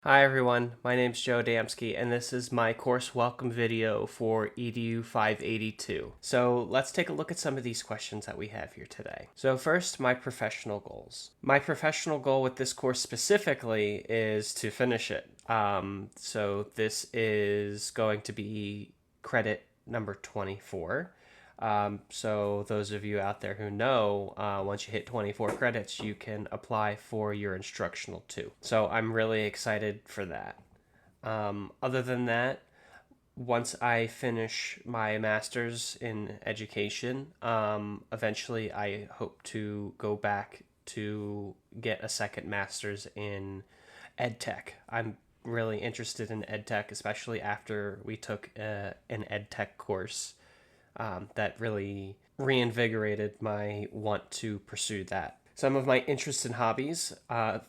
Hi everyone, my name's Joe Damsky and this is my course welcome video for EDU 582. So let's take a look at some of these questions that we have here today. So first, my professional goals. My professional goal with this course specifically is to finish it. So this is going to be credit number 24. So those of you out there who know, once you hit 24 credits, you can apply for your instructional too. So I'm really excited for that. Other than that, once I finish my master's in education, eventually I hope to go back to get a second master's in ed tech. I'm really interested in ed tech, especially after we took an ed tech course that really reinvigorated my want to pursue that. Some of my interests and hobbies,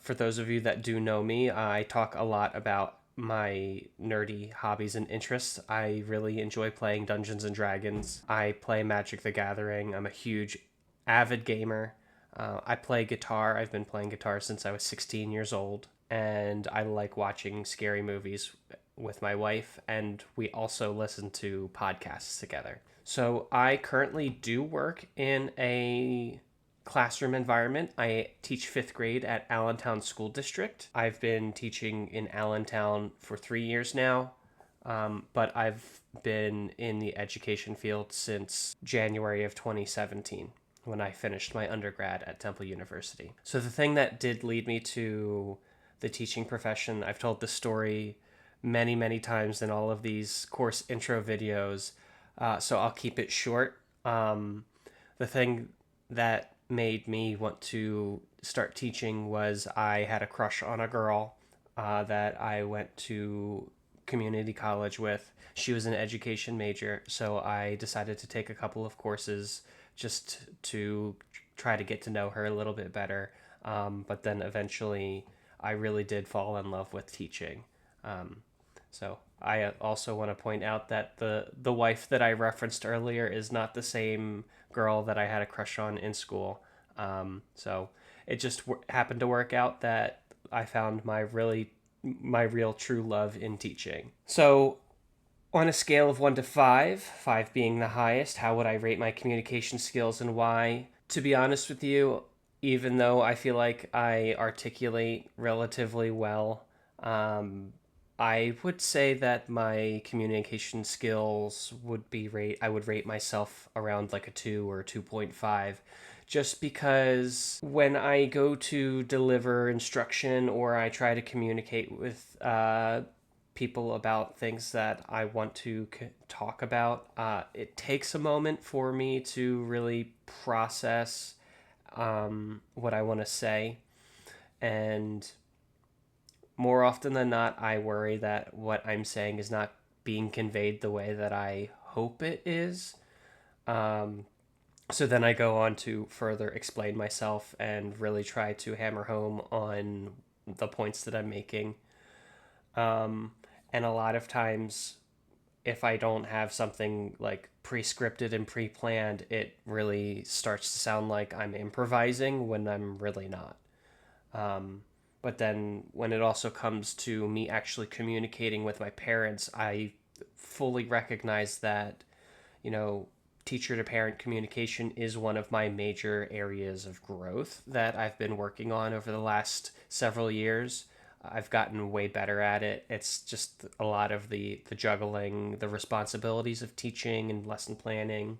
for those of you that do know me, I talk a lot about my nerdy hobbies and interests. I really enjoy playing Dungeons and Dragons. I play Magic the Gathering. I'm a huge avid gamer. I play guitar. I've been playing guitar since I was 16 years old. And I like watching scary movies with my wife. And we also listen to podcasts together. So I currently do work in a classroom environment. I teach fifth grade at Allentown School District. I've been teaching in Allentown for 3 years now, but I've been in the education field since January of 2017 when I finished my undergrad at Temple University. So the thing that did lead me to the teaching profession, I've told this story many, many times in all of these course intro videos, so I'll keep it short. The thing that made me want to start teaching was I had a crush on a girl that I went to community college with. She was an education major, so I decided to take a couple of courses just to try to get to know her a little bit better. But then eventually, I really did fall in love with teaching. So I also want to point out that the wife that I referenced earlier is not the same girl that I had a crush on in school. So it just happened to work out that I found my real true love in teaching. So on a scale of 1 to 5, 5 being the highest, how would I rate my communication skills and why? To be honest with you, even though I feel like I articulate relatively well, um, I would say that my communication skills I would rate myself around like a 2 or 2.5, just because when I go to deliver instruction or I try to communicate with people about things that I want to talk about, it takes a moment for me to really process what I want to say. And more often than not, I worry that what I'm saying is not being conveyed the way that I hope it is. Um, so then I go on to further explain myself and really try to hammer home on the points that I'm making. Um, and a lot of times, if I don't have something like pre-scripted and pre-planned, it really starts to sound like I'm improvising when I'm really not. Um, but then when it also comes to me actually communicating with my parents, I fully recognize that, you know, teacher to parent communication is one of my major areas of growth that I've been working on over the last several years. I've gotten way better at it. It's just a lot of the juggling, the responsibilities of teaching and lesson planning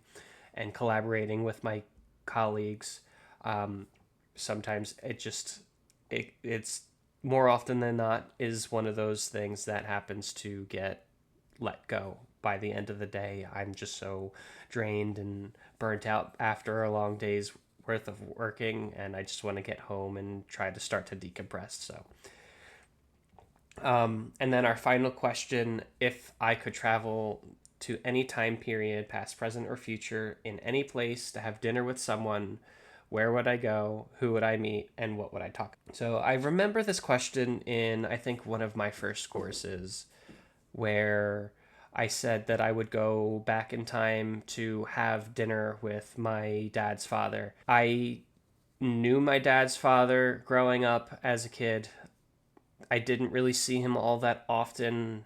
and collaborating with my colleagues. Um, Sometimes it's more often than not is one of those things that happens to get let go. By the end of the day, I'm just so drained and burnt out after a long day's worth of working, and I just want to get home and try to start to decompress. And then our final question: if I could travel to any time period, past, present, or future, in any place to have dinner with someone, where would I go? Who would I meet? And what would I talk? So I remember this question in, I think, one of my first courses where I said that I would go back in time to have dinner with my dad's father. I knew my dad's father growing up as a kid, I didn't really see him all that often,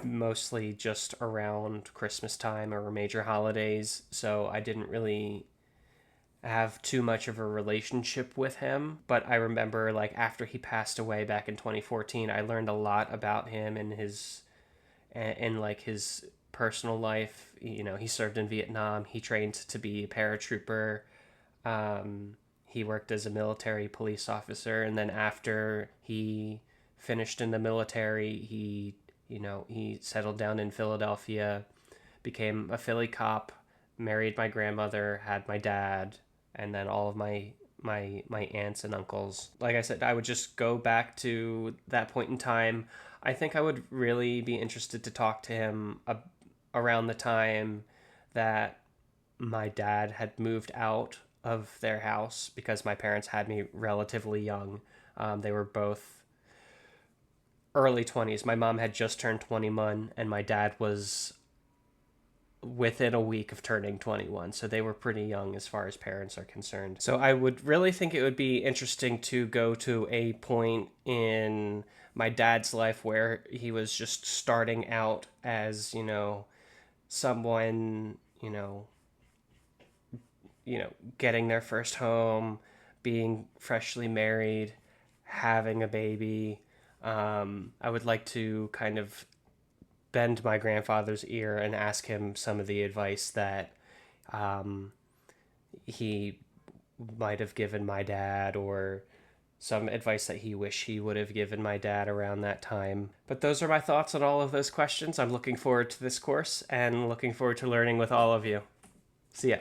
mostly just around Christmas time or major holidays. So I didn't really have too much of a relationship with him. But I remember, like, after he passed away back in 2014, I learned a lot about him and like his personal life. You know, he served in Vietnam. He trained to be a paratrooper. He worked as a military police officer, and then after he finished in the military, he settled down in Philadelphia, became a Philly cop, married my grandmother, had my dad, and then all of my aunts and uncles. Like I said, I would just go back to that point in time. I think I would really be interested to talk to him around the time that my dad had moved out of their house because my parents had me relatively young. They were both early 20s. My mom had just turned 21, and my dad was within a week of turning 21. So they were pretty young as far as parents are concerned. So I would really think it would be interesting to go to a point in my dad's life where he was just starting out as, someone, getting their first home, being freshly married, having a baby. I would like to kind of bend my grandfather's ear and ask him some of the advice that um, he might have given my dad, or some advice that he wished he would have given my dad around that time. But those are my thoughts on all of those questions. I'm looking forward to this course and looking forward to learning with all of you. See ya.